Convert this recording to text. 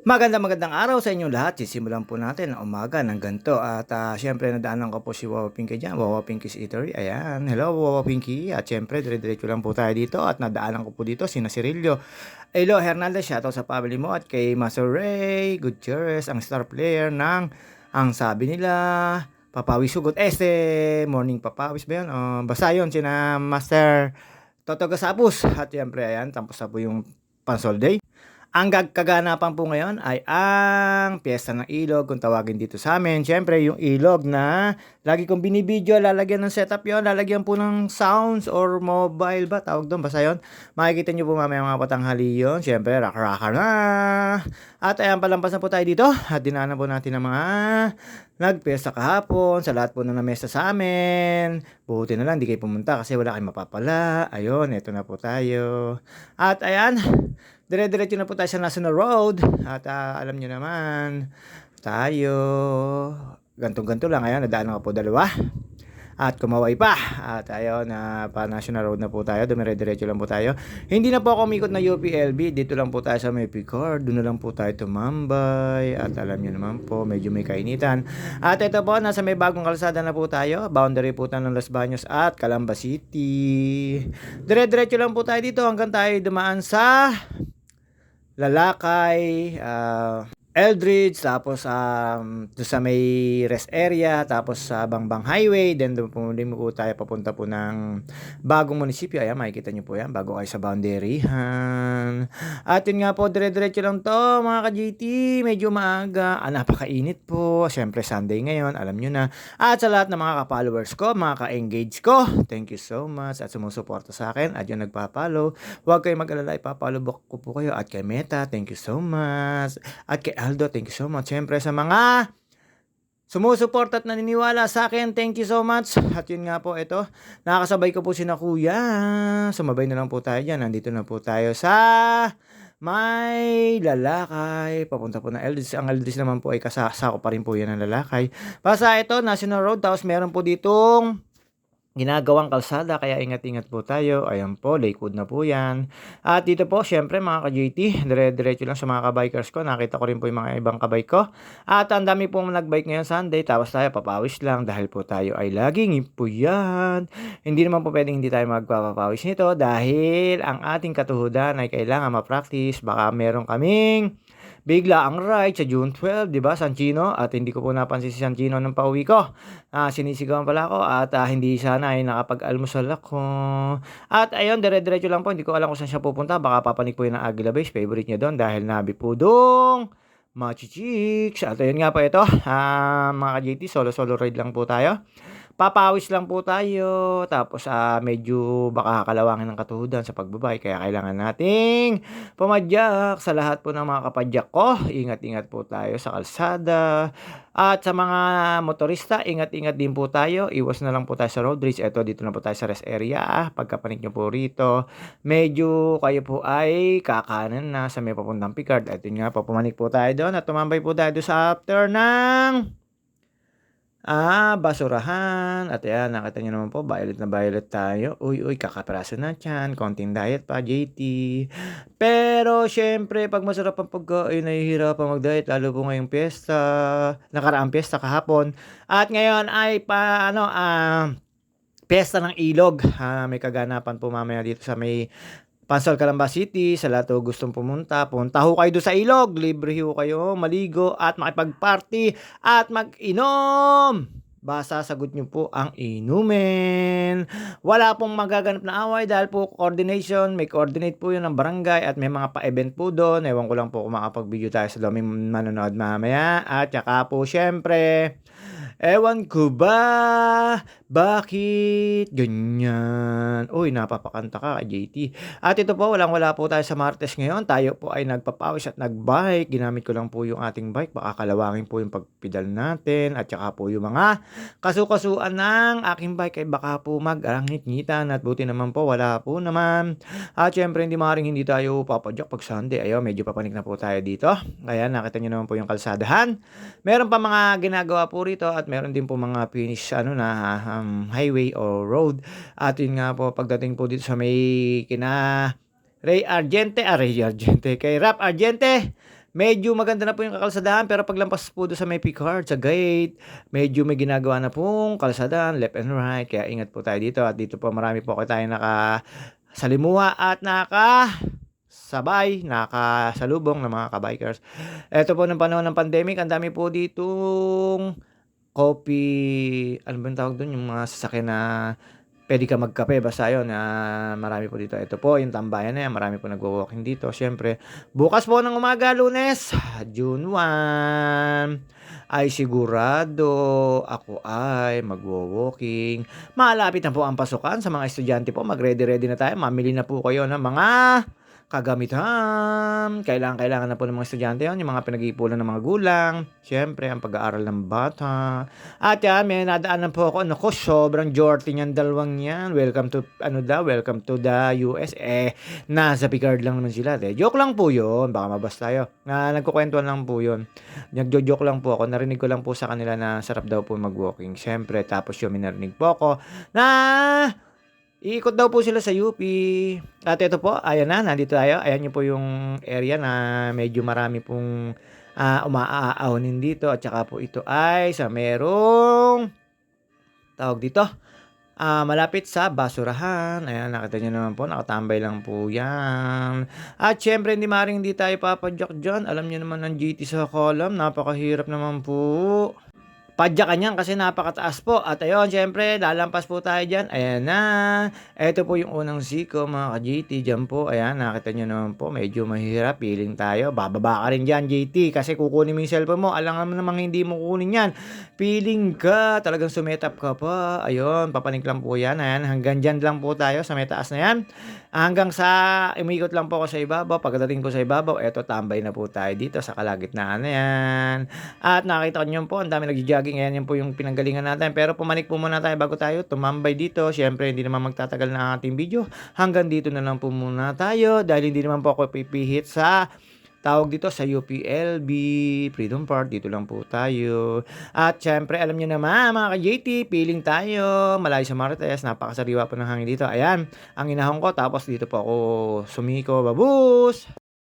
Magandang araw sa inyong lahat. Sisimulan po natin ang umaga ng ganito at siyempre nadaanan ko po si Wawa Pinky diyan, Wawa Pinky's Eatery. Ayan, hello Wawa Pinky. At siyempre dire-diretso lang po tayo dito at nadaanan ko po dito si Cirillo. Hello Hernandez, shoutout sa family mo at kay Master Ray Gutierrez, ang star player ng ang sabi nila Papawis Sugot. Morning Papawis ba yun? Basta yun, sina Master Toto Gasapus. At siyempre ayan, tapos na po yung Pansol Day. Ang kaganapan po ngayon ay ang Piyesta ng Ilog kung tawagin dito sa amin. Siyempre yung ilog na lagi kong binibideo, lalagyan ng setup yon, lalagyan po ng sounds or mobile ba, tawag doon, basta yun. Makikita nyo po mamaya mga patanghali yun. Siyempre rock na. At ayan, palampas na po tayo dito at dinaanan po natin ang mga nagpiyesta kahapon sa lahat po na namesa sa amin. Buti na lang di kayo pumunta kasi wala kayong mapapala. Ayun, eto na po tayo. At ayan, dire-diretso na po tayo sa National Road at alam nyo naman tayo gantong-ganto lang. Ayan, nadaan ko po dalawa at kumaway pa at ayun na pa National Road na po tayo, dumire-diretso lang po tayo. Hindi na po ako umikot na UPLB, dito lang po tayo sa may Picard, doon na lang po tayo tumambay at alam nyo naman po medyo may kainitan. At ito po, nasa may bagong kalsada na po tayo, boundary po tayo ng Los Baños at Calamba City. Dire-diretso lang po tayo dito hanggang tayo dumaan sa Lalakay, Eldridge, tapos doon sa may rest area, tapos sa Bangbang Highway, then doon po tayo papunta po ng bagong munisipyo. Ayan, makikita nyo po yan, bago kayo sa boundaryhan. At yun nga po, dire-diretso lang to mga ka-GT, medyo maaga, napakainit po, syempre Sunday ngayon, alam nyo na. At sa lahat ng mga ka-followers ko, mga ka-engage ko, thank you so much at sumusuporta sa akin at yung nagpa-follow. Huwag kayong mag-alala, ipapollow ko po kayo. At kay Meta, thank you so much. At kay Aldo, thank you so much. Siyempre sa mga sumusuporta at naniniwala sa akin, thank you so much. At yun nga po, ito, nakakasabay ko po si na Kuya. Sumabay na lang po tayo dyan. Nandito na po tayo sa may Lalakay. Papunta po ng Eldridge. Ang Eldridge naman po ay kasako pa rin po yan ng Lalakay. Basta ito, National Road. Tapos meron po ditong ginagawang kalsada, kaya ingat-ingat po tayo. Ayan po, Lakewood na po yan. At dito po, syempre mga ka-JT, dire-diretso lang sa mga ka-bikers ko. Nakita ko rin po yung mga ibang kabike ko. At ang dami po nag-bike ngayon Sunday, tapos tayo papawis lang dahil po tayo ay laging ipuyan. Hindi naman po pwedeng hindi tayo magpapawis nito dahil ang ating katuhudan ay kailangan ma-practice. Baka meron kaming bigla ang ride sa June 12, di ba, San Chino? At hindi ko po napansin si San Chino ng pauwi ko. Sinisigawan pala ako at hindi sana ay nakapag-almusal ako. At ayun, dire-diretso lang po. Hindi ko alam kung saan siya pupunta. Baka papanik po yun ng Aguila Base. Favorite niya doon dahil nabi po doong Machichicks. At ayun nga po ito, mga ka-JT, solo ride lang po tayo. Papawis lang po tayo. Tapos medyo baka kalawangin ng katuhudan sa pagbabay. Kaya kailangan nating pumadyak sa lahat po ng mga kapadyak ko. Ingat-ingat po tayo sa kalsada. At sa mga motorista, ingat-ingat din po tayo. Iwas na lang po tayo sa road rage. Ito, dito na po tayo sa rest area. Pagkapanik nyo po rito, medyo kayo po ay kakanan na sa may papuntang Picard. At yun nga po, pumanik po tayo doon. At tumambay po tayo doon sa after ng basurahan. At ayan, nakita nyo naman po, violet na violet tayo. Uy, kakapraso na dyan. Konting diet pa, JT. Pero, syempre, pag masarap ang pagkain, nahihirapan mag-diet. Lalo po ngayong piyesta. Nakaraang piyesta kahapon. At ngayon ay piyesta ng ilog. May kaganapan po mamaya dito sa may Pansol, Calamba City. Sa lahat o gustong pumunta, punta ho kayo doon sa ilog. Libre ho kayo maligo at makipag-party at mag-inom. Basta sagot nyo po ang inumin. Wala pong magaganap na away dahil po coordination. May coordinate po yun ng barangay at may mga pa-event po doon. Ewan ko lang po kung makapag-video tayo sa daming manonood mamaya. At saka po syempre, ewan ko ba bakit ganyan? Uy, napapakanta ka, JT. At ito po, wala po tayo sa Martes ngayon. Tayo po ay nagpapawis at nagbike. Ginamit ko lang po yung ating bike. Baka kalawangin po yung pagpedal natin. At saka po yung mga kasukasuan ng aking bike ay baka po mag-arangit-ngitan. At buti naman po, wala po naman. At syempre, hindi maaaring hindi tayo papadyak pag Sunday. Ayun, medyo papanik na po tayo dito. Ayan, nakita nyo naman po yung kalsadahan. Meron pa mga ginagawa po rito at meron din po mga finish highway o road. At yun nga po, pagdating po dito sa may kina Ray Argente, kay Rap Argente, medyo maganda na po yung kakalsadahan pero paglampas po do'n sa may Picard, sa gate, medyo may ginagawa na pong kalsadahan left and right kaya ingat po tayo dito at dito po marami po tayong nakasalimuha at nakasalubong ng mga ka-bikers. Eto po nung panahon ng pandemic ang dami po ditong coffee ano bang tawag dun, yung mga sasakyan na puwede ka magkape basta yun, marami po dito. Ito po yung tambayan na yan, marami po nagwo-walking dito. Siyempre bukas po ng umaga Lunes, June 1 ay sigurado ako ay magwo-walking. Malapit na po ang pasukan sa mga estudyante po, mag-ready-ready na tayo, mamili na po kayo ng mga kagamitan. Kailangan na po ng mga estudyante 'yan, yung mga pinag-iipunan ng mga gulang, siyempre ang pag-aaral ng bata. At 'yan, may nadaanan po ako, naku sobrang jorty niyang dalawang 'yan. Welcome to the US. Nasa Picard lang naman sila, joke lang po 'yun, baka mabas tayo. Nagkukuwentuhan lang po 'yun. Nagjo-joke lang po ako, narinig ko lang po sa kanila na sarap daw po mag-walking. Siyempre tapos yung may narinig po ako na iikot daw po sila sa UP. At ito po, ayan na, nandito tayo. Ayan yung po yung area na medyo marami pong umaaawnin dito. At saka po ito ay sa merong tawag dito, malapit sa basurahan. Ayan, nakita nyo naman po, nakatambay lang po yan. At syempre, hindi tayo papadyak dyan. Alam nyo naman ng GT sa column, napakahirap naman po padyakan yan kasi napakataas po. At ayun, syempre, lalampas po tayo dyan. Ayan na. Ito po yung unang siko, mga ka-GT. Dyan po, ayan, nakita nyo naman po, medyo mahirap. Piling tayo. Bababa ka rin dyan, GT. Kasi kukunin mo yung cellphone mo. Alam mo namang hindi mo kukunin yan. Piling ka. Talagang sumetap ka pa. Ayun, papanik lang po yan. Ayan, hanggang dyan lang po tayo sa may taas na yan. Hanggang sa, umikot lang po ako sa ibabaw. Pagdating po sa ibabaw, eto, tambay na po tayo dito sa kalagitnaan na yan. At nakita nyo po, ang dami nag-jogging. Ayan yan po yung pinanggalingan natin. Pero pumanik po muna tayo bago tayo tumambay dito. Siyempre, hindi naman magtatagal na ating video. Hanggang dito na lang po muna tayo. Dahil hindi naman po ako pipihit sa tawag dito sa UPLB, Freedom Park. Dito lang po tayo. At siyempre, alam nyo naman, mga ka-JT, feeling tayo. Malayo sa Marites. Napakasariwa po ng hangin dito. Ayan, ang inahon ko. Tapos dito po ako sumiko. Babus!